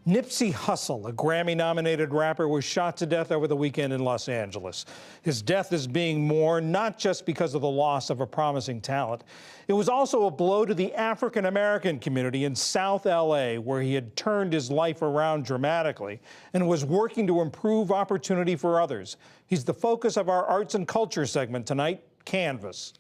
Nipsey Hussle, a Grammy-nominated rapper, was shot to death over the weekend in Los Angeles. His death is being mourned not just because of the loss of a promising talent. It was also a blow to the African-American community in South LA, where he had turned his life around dramatically and was working to improve opportunity for others. He's the focus of our arts and culture segment tonight, Canvas.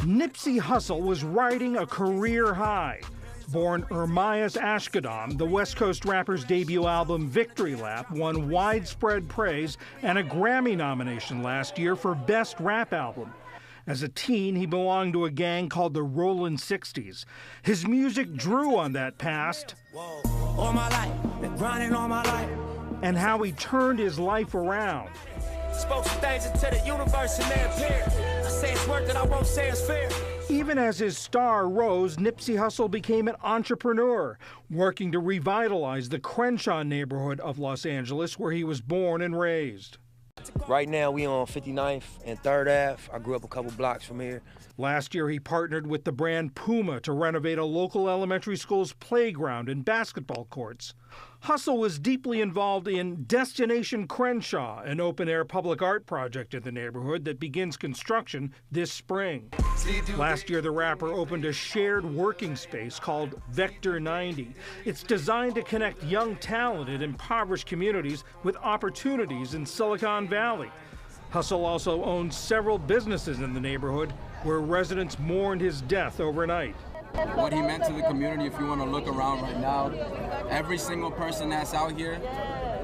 Nipsey Hussle was riding a career high. Born Ermias Ashkadam, the West Coast rapper's debut album Victory Lap won widespread praise and a Grammy nomination last year for Best Rap Album. As a teen, he belonged to a gang called the Rollin' 60s. His music drew on that past all my life, been grinding all my life, and how he turned his life around. Spoke some things into the universe and they appeared. I say it's work that I won't say it's fair. Even as his star rose, Nipsey Hussle became an entrepreneur, working to revitalize the Crenshaw neighborhood of Los Angeles, where he was born and raised. Right now, we on 59th and 3rd Ave. I grew up a couple blocks from here. Last year, he partnered with the brand Puma to renovate a local elementary school's playground and basketball courts. Hussle was deeply involved in Destination Crenshaw, an open-air public art project in the neighborhood that begins construction this spring. Last year, the rapper opened a shared working space called Vector 90. It's designed to connect young talent in impoverished communities with opportunities in Silicon Valley. Hussle also owns several businesses in the neighborhood where residents mourned his death overnight. What he meant to the community, if you want to look around right now, every single person that's out here,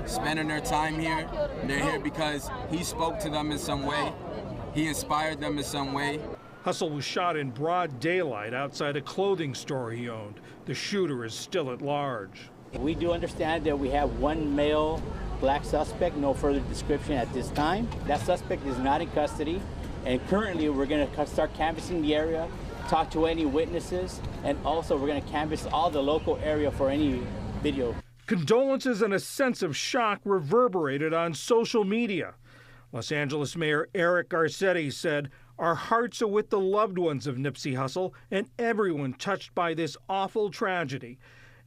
spending their time here, they're here because he spoke to them in some way. He inspired them in some way. Hussle was shot in broad daylight outside a clothing store he owned. The shooter is still at large. We do understand that we have one male black suspect, no further description at this time. That suspect is not in custody, and currently we're going to start canvassing the area, talk to any witnesses, and also we're going to canvass all the local area for any video. Condolences and a sense of shock reverberated on social media. Los Angeles Mayor Eric Garcetti said, "Our hearts are with the loved ones of Nipsey Hussle and everyone touched by this awful tragedy.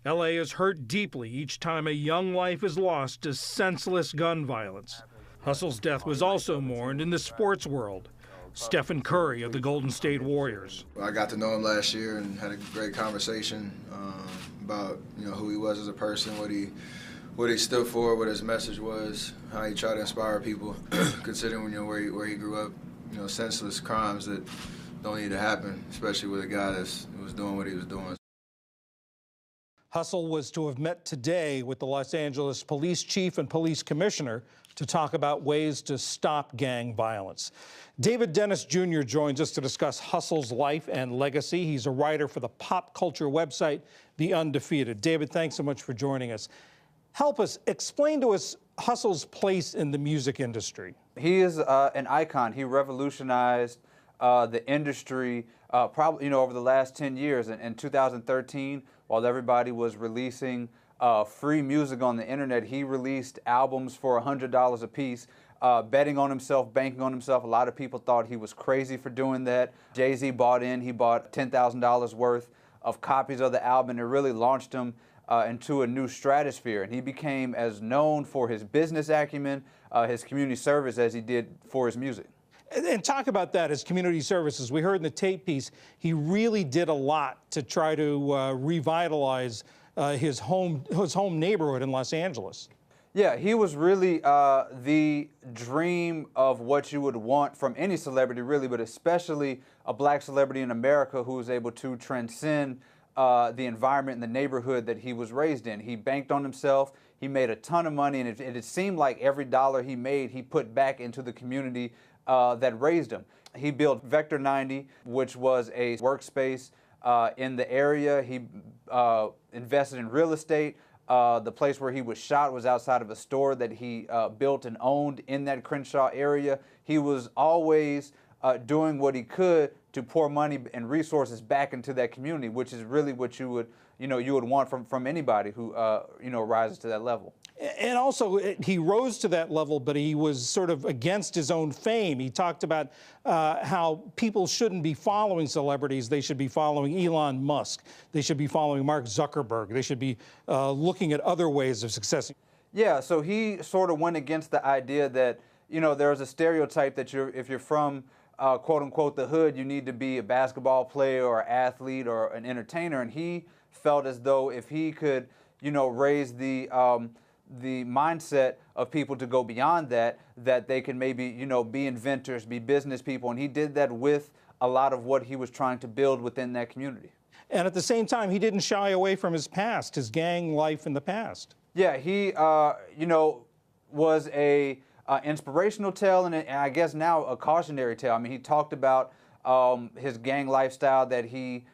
LA is hurt deeply each time a young life is lost to senseless gun violence." Hussle's death was also mourned in the sports world. Stephen Curry of the Golden State Warriors. I got to know him last year and had a great conversation about who he was as a person, what he stood for, what his message was, how he tried to inspire people, considering where he grew up. Senseless crimes that don't need to happen, especially with a guy that was doing what he was doing. Hussle was to have met today with the Los Angeles police chief and police commissioner to talk about ways to stop gang violence. David Dennis Jr. joins us to discuss Hussle's life and legacy. He's a writer for the pop culture website, The Undefeated. David, thanks so much for joining us. Help us, explain to us Hussle's place in the music industry. He is an icon. He revolutionized the industry probably over the last 10 years. In 2013, while everybody was releasing free music on the internet, he released albums for $100 a piece, betting on himself, banking on himself. A lot of people thought he was crazy for doing that. Jay-Z bought in. He bought $10,000 worth of copies of the album, and it really launched him into a new stratosphere. And he became as known for his business acumen, his community service, as he did for his music. And talk about that, his community services. We heard in the tape piece, he really did a lot to try to revitalize his home neighborhood in Los Angeles. Yeah, he was really the dream of what you would want from any celebrity, really, but especially a black celebrity in America who was able to transcend the environment and the neighborhood that he was raised in. He banked on himself. He made a ton of money, and it seemed like every dollar he made, he put back into the community that raised him. He built Vector 90, which was a workspace in the area. He invested in real estate. The place where he was shot was outside of a store that he built and owned in that Crenshaw area. He was always doing what he could to pour money and resources back into that community, which is really what you would want from anybody who rises to that level. And also, he rose to that level, but he was sort of against his own fame. He talked about how people shouldn't be following celebrities. They should be following Elon Musk. They should be following Mark Zuckerberg. They should be looking at other ways of success. Yeah, so he sort of went against the idea that, there's a stereotype that if you're from, quote unquote, the hood, you need to be a basketball player or athlete or an entertainer. And he felt as though if he could, raise the mindset of people to go beyond that they can maybe, be inventors, be business people. And he did that with a lot of what he was trying to build within that community. And at the same time, he didn't shy away from his past, his gang life in the past. Yeah, he, was a inspirational tale and I guess now a cautionary tale. I mean, he talked about his gang lifestyle that he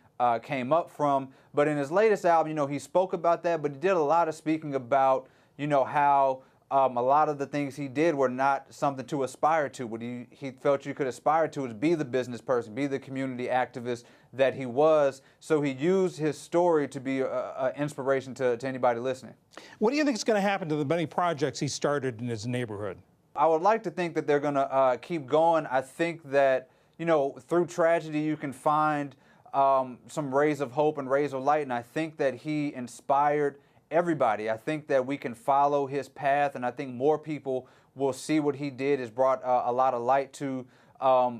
came up from. But in his latest album, he spoke about that, but he did a lot of speaking about how a lot of the things he did were not something to aspire to. What he felt you could aspire to is be the business person, be the community activist that he was. So he used his story to be an inspiration to anybody listening. What do you think is going to happen to the many projects he started in his neighborhood? I would like to think that they're going to keep going. I think that, through tragedy you can find some rays of hope and rays of light, and I think that he inspired everybody. I think that we can follow his path, and I think more people will see what he did has brought a lot of light to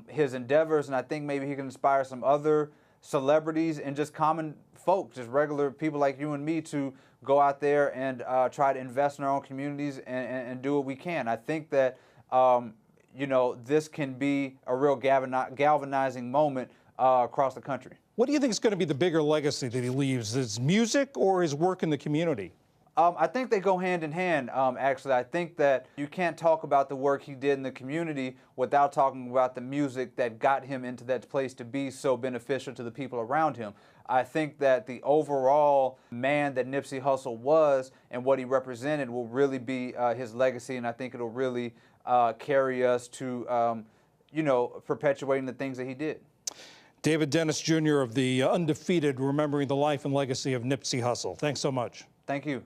his endeavors, and I think maybe he can inspire some other celebrities and just common folk, just regular people like you and me, to go out there and try to invest in our own communities and do what we can. I think that this can be a real galvanizing moment across the country. What do you think is going to be the bigger legacy that he leaves, his music or his work in the community? I think they go hand in hand, actually. I think that you can't talk about the work he did in the community without talking about the music that got him into that place to be so beneficial to the people around him. I think that the overall man that Nipsey Hussle was and what he represented will really be his legacy, and I think it'll really carry us to, perpetuating the things that he did. David Dennis Jr. of the Undefeated, remembering the life and legacy of Nipsey Hussle. Thanks so much. Thank you.